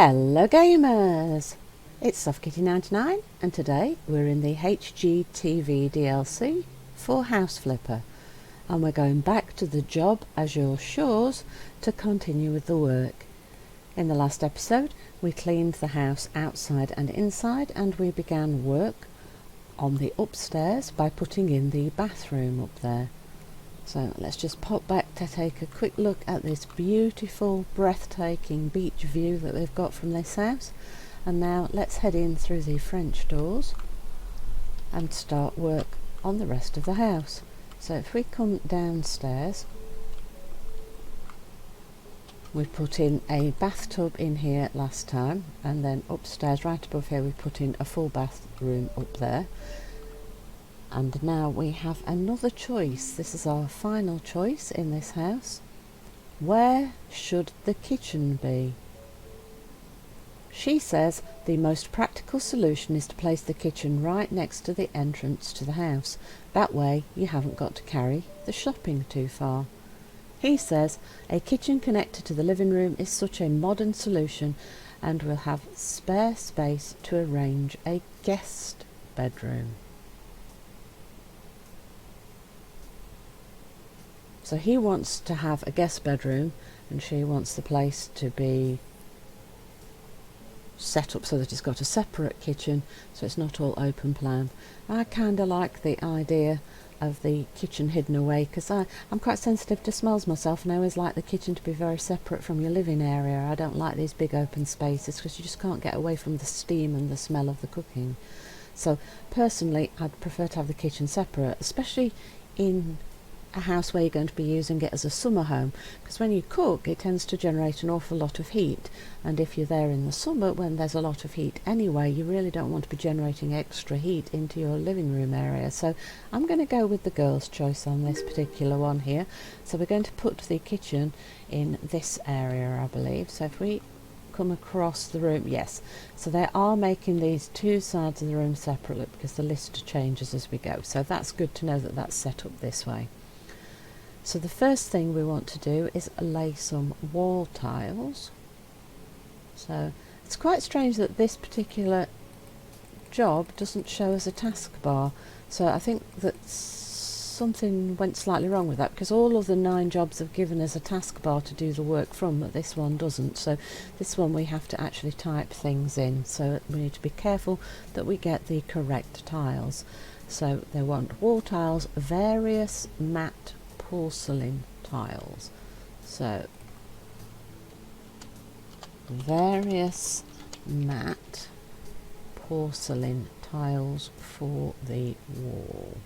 Hello gamers! It's SoftKitty99 and today we're in the HGTV DLC for House Flipper and we're going back to the job Azure Shores to continue with the work. In the last episode we cleaned the house outside and inside and we began work on the upstairs by putting in the bathroom up there. So let's just pop back to take a quick look at this beautiful, breathtaking beach view that they've got from this house. And now let's head in through the French doors and start work on the rest of the house. So if we come downstairs, we put in a bathtub in here last time, and then upstairs right above here we put in a full bathroom up there. And now we have another choice. This is our final choice in this house. Where should the kitchen be? She says the most practical solution is to place the kitchen right next to the entrance to the house. That way you haven't got to carry the shopping too far. He says a kitchen connected to the living room is such a modern solution and will have spare space to arrange a guest bedroom. So he wants to have a guest bedroom and she wants the place to be set up so that it's got a separate kitchen, so it's not all open plan. I kind of like the idea of the kitchen hidden away because I'm quite sensitive to smells myself, and I always like the kitchen to be very separate from your living area. I don't like these big open spaces because you just can't get away from the steam and the smell of the cooking. So personally I'd prefer to have the kitchen separate, especially in a house where you're going to be using it as a summer home, because when you cook it tends to generate an awful lot of heat, and if you're there in the summer when there's a lot of heat anyway, you really don't want to be generating extra heat into your living room area. So I'm going to go with the girls' choice on this particular one here. So we're going to put the kitchen in this area, I believe. So if we come across the room, yes, so they are making these two sides of the room separately because the list changes as we go, so that's good to know that that's set up this way. So the first thing we want to do is lay some wall tiles. So it's quite strange that this particular job doesn't show us a taskbar. So I think that something went slightly wrong with that, because all of the 9 jobs have given us a taskbar to do the work from, but this one doesn't. So this one we have to actually type things in. So we need to be careful that we get the correct tiles. So they want wall tiles, various matte porcelain tiles. So various matte porcelain tiles for the wall.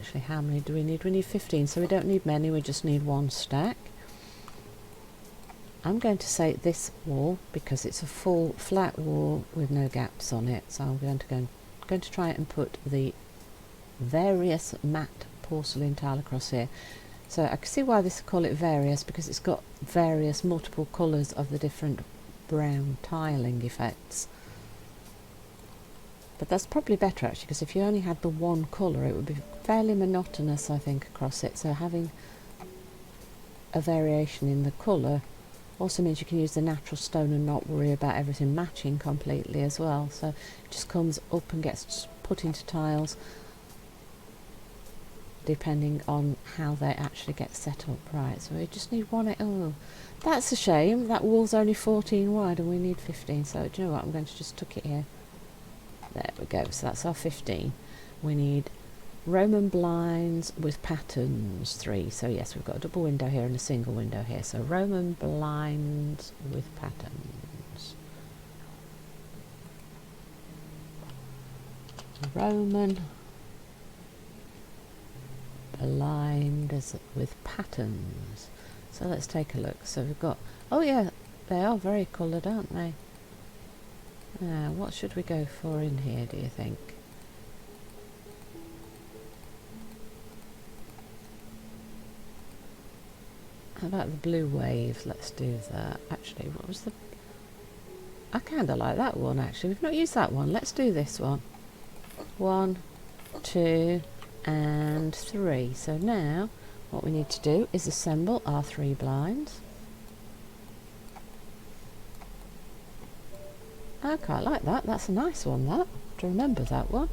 Actually, how many do we need? We need 15, so we don't need many, we just need 1 stack. I'm going to say this wall because it's a full flat wall with no gaps on it, so I'm going to try and put the various matte porcelain tile across here. So I can see why they call it various, because it's got various multiple colours of the different brown tiling effects. But that's probably better actually, because if you only had the one colour it would be fairly monotonous, I think, across it. So having a variation in the colour also means you can use the natural stone and not worry about everything matching completely as well. So it just comes up and gets put into tiles depending on how they actually get set up. Right, so we just need 1. Oh, that's a shame. That wall's only 14 wide and we need 15. So do you know what, I'm going to just tuck it here. There we go, so that's our 15. We need Roman blinds with patterns, 3. So yes, we've got a double window here and a single window here. So Roman blinds with patterns. Roman blinds with patterns. So let's take a look. So we've got, oh yeah, they are very coloured, aren't they? Now, what should we go for in here, do you think? How about the blue waves? Let's do that. Actually, what was the... I kind of like that one, actually. We've not used that one. Let's do this one. 1, 2, and 3. So now, what we need to do is assemble our 3 blinds. I quite like that. That's a nice one, that. To remember that one.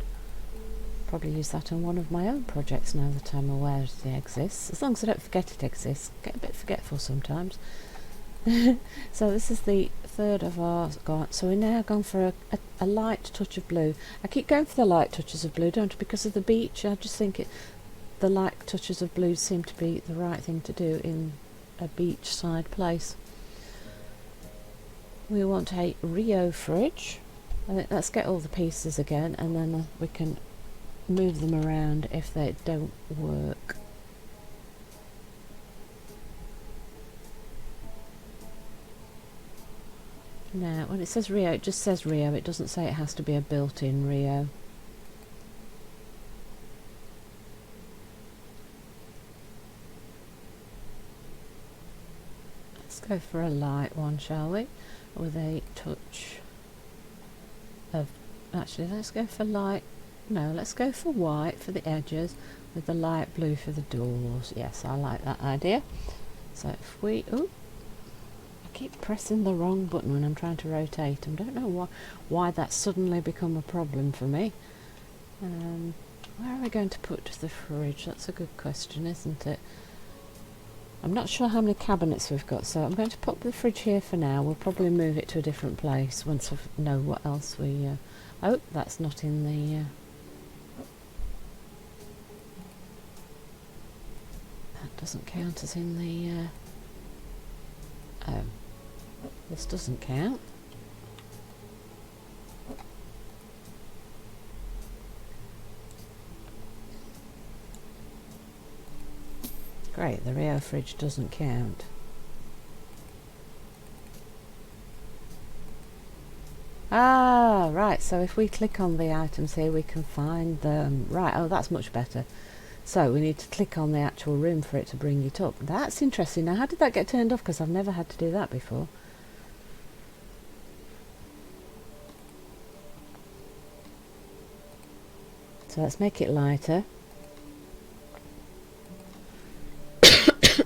Probably use that on one of my own projects now that I'm aware it exists. As long as I don't forget it exists. Get a bit forgetful sometimes. So this is the third of ours gone. So we're now gone for a light touch of blue. I keep going for the light touches of blue, don't I? Because of the beach. I just think the light touches of blue seem to be the right thing to do in a beachside place. We want a Rio fridge. I think let's get all the pieces again, and then we can move them around if they don't work. Now, when it says Rio, it just says Rio. It doesn't say it has to be a built-in Rio. Let's go for a light one, shall we? With a touch of... Actually, let's go for light... No, let's go for white for the edges with the light blue for the doors. Yes, I like that idea. So if we... Ooh, I keep pressing the wrong button when I'm trying to rotate them. Don't know why that's suddenly become a problem for me. Where are we going to put the fridge? That's a good question, isn't it? I'm not sure how many cabinets we've got, so I'm going to put the fridge here for now. We'll probably move it to a different place once I know what else we... Oh, that's not in the... That doesn't count as in the... Oh, this doesn't count. Great, the Rio fridge doesn't count. Ah, right, so if we click on the items here we can find them. Right, oh, that's much better. So we need to click on the actual room for it to bring it up. That's interesting. Now, how did that get turned off? Because I've never had to do that before. So let's make it lighter.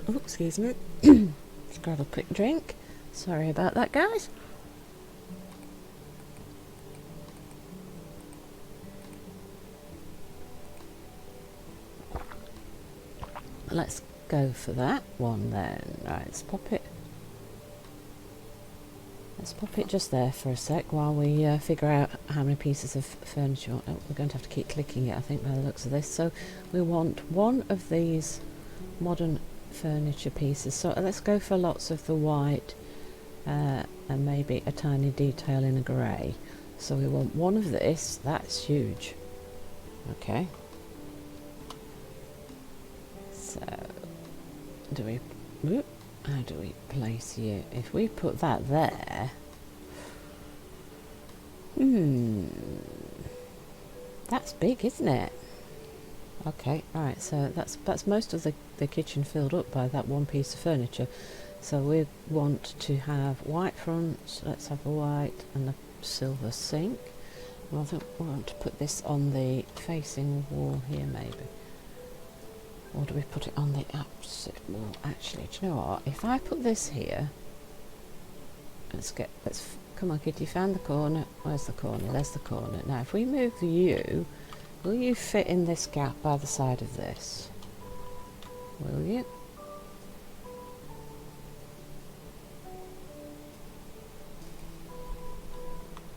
Oh, excuse me. Let's grab a quick drink. Sorry about that, guys. Let's go for that one then. Right, let's pop it. Let's pop it just there for a sec while we figure out how many pieces of furniture. Oh, we're going to have to keep clicking it, I think, by the looks of this. So we want one of these modern furniture pieces. So let's go for lots of the white and maybe a tiny detail in a grey. So we want one of this. That's huge. Okay. So, how do we place you? If we put that there, that's big, isn't it? Okay, right. So that's most of the kitchen filled up by that one piece of furniture. So we want to have white fronts. Let's have a white and a silver sink. I think we want to put this on the facing wall here, maybe. Or do we put it on the opposite wall? Actually, do you know what? If I put this here, come on, Kitty, found the corner. Where's the corner? There's the corner. Now, if we move you, will you fit in this gap by the side of this? Will you?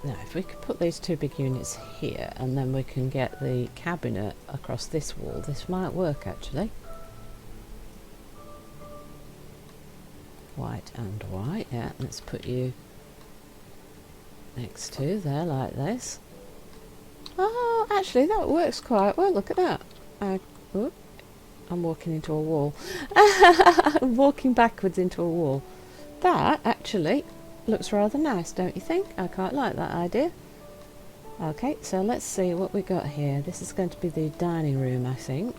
Now, if we could put these two big units here, and then we can get the cabinet across this wall, this might work actually. White and white, yeah. Let's put you next to there like this. Oh, actually that works quite well. Look at that. I'm walking into a wall. I'm walking backwards into a wall. That actually looks rather nice, don't you think? I quite like that idea. Okay, so let's see what we got here. This is going to be the dining room, I think.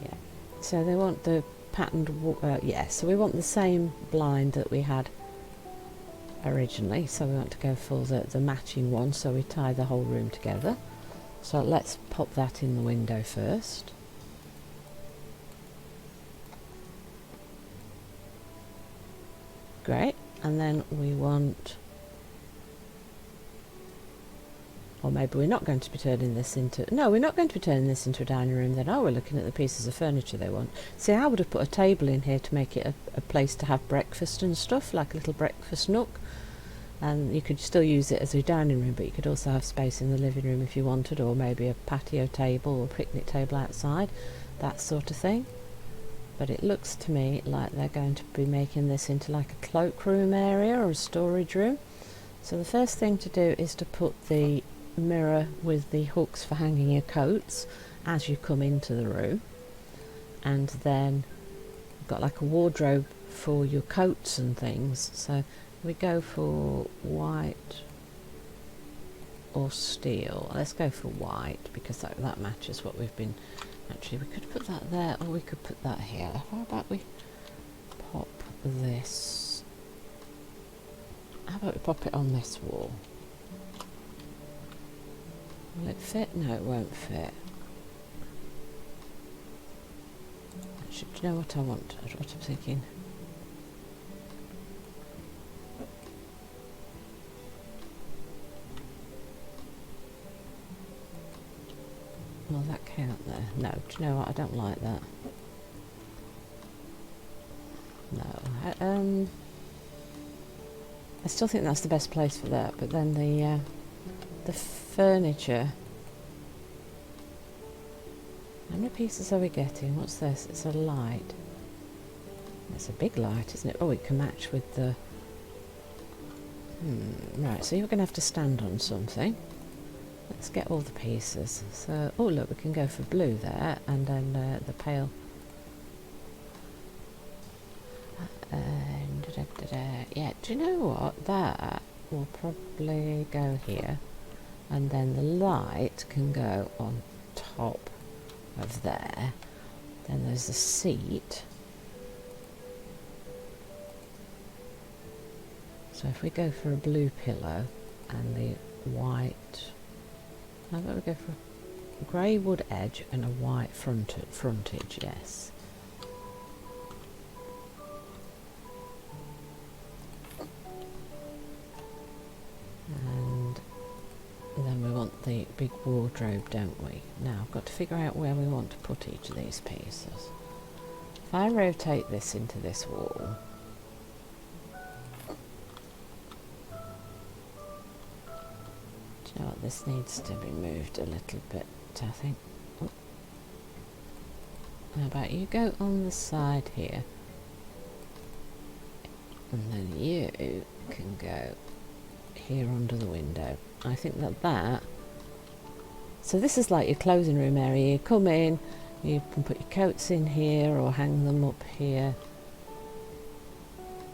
Yeah. So they want the patterned, so we want the same blind that we had originally. So we want to go for the matching one, so we tie the whole room together. So let's pop that in the window first. Great. And then we want Or maybe we're not going to be turning this into... No, we're not going to be turning this into a dining room then. Oh, we're looking at the pieces of furniture they want. See, I would have put a table in here to make it a place to have breakfast and stuff, like a little breakfast nook. And you could still use it as a dining room, but you could also have space in the living room if you wanted, or maybe a patio table or picnic table outside, that sort of thing. But it looks to me like they're going to be making this into like a cloakroom area or a storage room. So the first thing to do is to put the mirror with the hooks for hanging your coats as you come into the room, and then you've got like a wardrobe for your coats and things. So we go for white or steel. Let's go for white because that matches what we've been... Actually, we could put that there, or we could put that here. How about we pop this... How about we pop it on this wall? Will it fit? No, it won't fit. Actually, do you know what I want? What I'm thinking? Will that count there? No, do you know what? I don't like that. No. I still think that's the best place for that, but then the furniture... How many pieces are we getting? What's this? It's a light. It's a big light, isn't it? Oh, it can match with the... Right, so you're going to have to stand on something. Let's get all the pieces. So, oh look, we can go for blue there, and then the pale... Yeah, do you know what? That will probably go here, and then the light can go on top of there. Then there's the seat. So if we go for a blue pillow and the white... How about we go for a grey wood edge and a white frontage, yes. And then we want the big wardrobe, don't we? Now I've got to figure out where we want to put each of these pieces. If I rotate this into this wall, do you know what, this needs to be moved a little bit, I think. Oh. How about you go on the side here, and then you can go here under the window. I think that... So this is like your clothing room area. You come in, you can put your coats in here or hang them up here.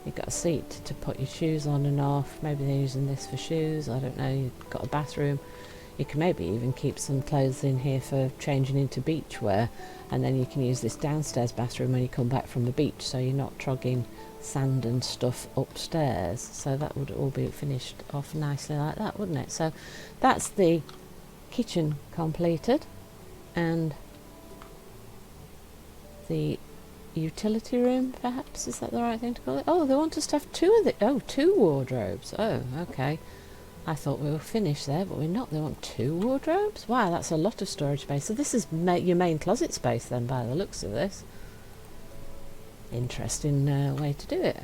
You've got a seat to put your shoes on and off. Maybe they're using this for shoes, I don't know. You've got a bathroom. You can maybe even keep some clothes in here for changing into beach wear, and then you can use this downstairs bathroom when you come back from the beach, so you're not trogging sand and stuff upstairs. So that would all be finished off nicely like that, wouldn't it? So that's the kitchen completed, and the utility room, perhaps, is that the right thing to call it? Oh, they want us to have two wardrobes. Oh, okay. I thought we were finished there, but we're not. They want 2 wardrobes? Wow, that's a lot of storage space. So this is your main closet space then, by the looks of this. Interesting way to do it.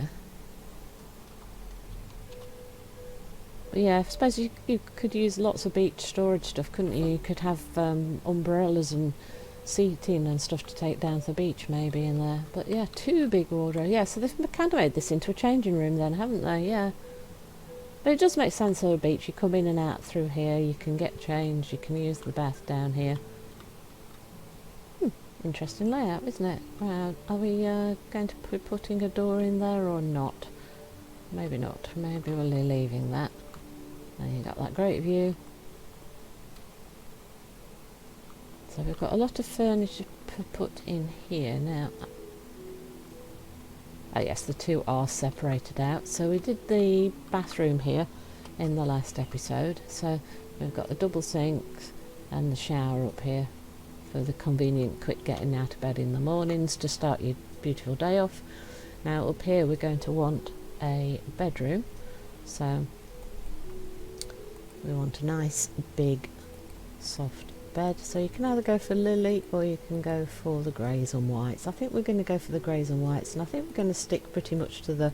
But yeah, I suppose you could use lots of beach storage stuff, couldn't you? You could have umbrellas and seating and stuff to take down to the beach maybe in there. But yeah, 2 big wardrobes. Yeah, so they've kind of made this into a changing room then, haven't they? Yeah. But it does make sense on a beach. You come in and out through here, you can get changed, you can use the bath down here. Interesting layout, isn't it? Wow. Are we going to be putting a door in there or not? Maybe not. Maybe we're leaving that. And you got that great view. So we've got a lot of furniture put in here now. Oh yes, the 2 are separated out. So we did the bathroom here in the last episode. So we've got the double sinks and the shower up here for the convenient quick getting out of bed in the mornings to start your beautiful day off. Now up here we're going to want a bedroom. So We want a nice big soft bed, so you can either go for lily or you can go for the greys and whites. I think we're going to go for the greys and whites, and I think we're going to stick pretty much to the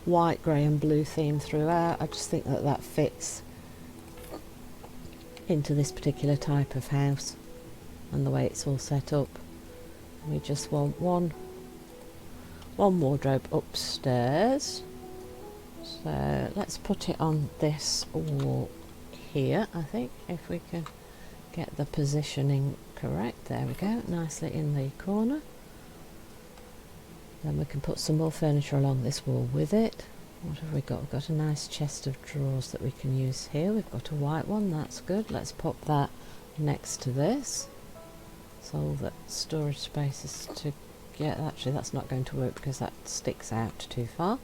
white, grey and blue theme throughout. I just think that that fits into this particular type of house and the way it's all set up. We just want one wardrobe upstairs, so let's put it on this wall here. I think if we can get the positioning correct, there we go, nicely in the corner. Then we can put some more furniture along this wall with it. What have we got? We've got a nice chest of drawers that we can use here. We've got a white one, that's good. Let's pop that next to this, so all that storage spaces to get. Actually, that's not going to work because that sticks out too far.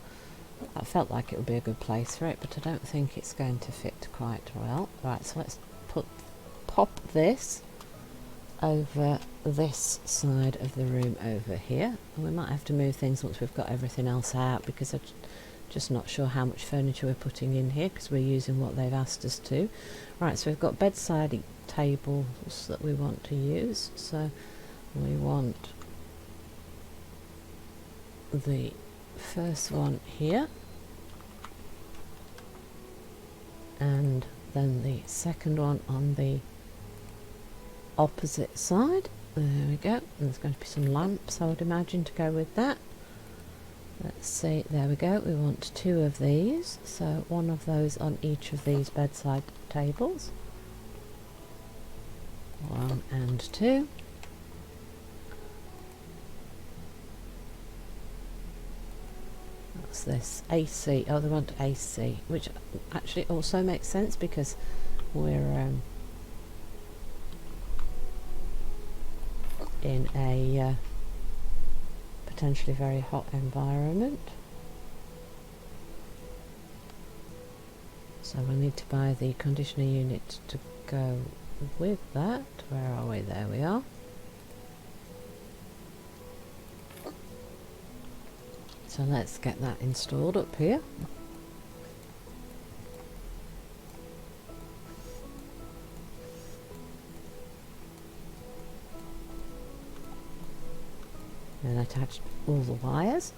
I felt like it would be a good place for it, but I don't think it's going to fit quite well. Right, so let's pop this over this side of the room over here. And we might have to move things once we've got everything else out, because I'm just not sure how much furniture we're putting in here, because we're using what they've asked us to. Right, so we've got bedside tables that we want to use, so we want the first one here, and then the second one on the opposite side. There we go. And there's going to be some lamps, I would imagine, to go with that. Let's see, there we go. We want two of these, so one of those on each of these bedside tables. 1 and 2. What's this? AC. Oh, they want AC, which actually also makes sense because we're in a potentially very hot environment. So we'll need to buy the conditioner unit to go with that. Where are we? There we are. So let's get that installed up here. And attach all the wires.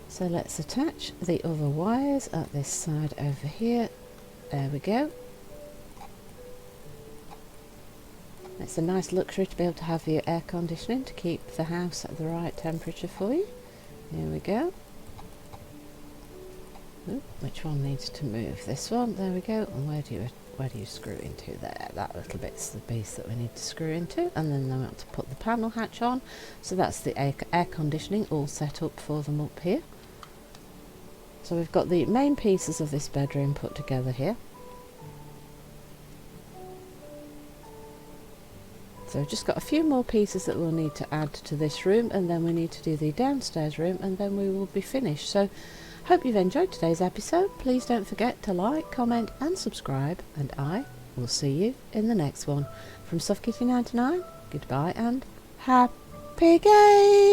So let's attach the other wires at this side over here. There we go. It's a nice luxury to be able to have your air conditioning to keep the house at the right temperature for you. Here we go. Ooh, which one needs to move? This one. There we go. And where do you screw into? There. That little bit's the piece that we need to screw into. And then I want to put the panel hatch on. So that's the air conditioning all set up for them up here. So we've got the main pieces of this bedroom put together here. So we've just got a few more pieces that we'll need to add to this room, and then we need to do the downstairs room, and then we will be finished. So hope you've enjoyed today's episode. Please don't forget to like, comment and subscribe, and I will see you in the next one. From Soft Kitty 99, goodbye and happy games!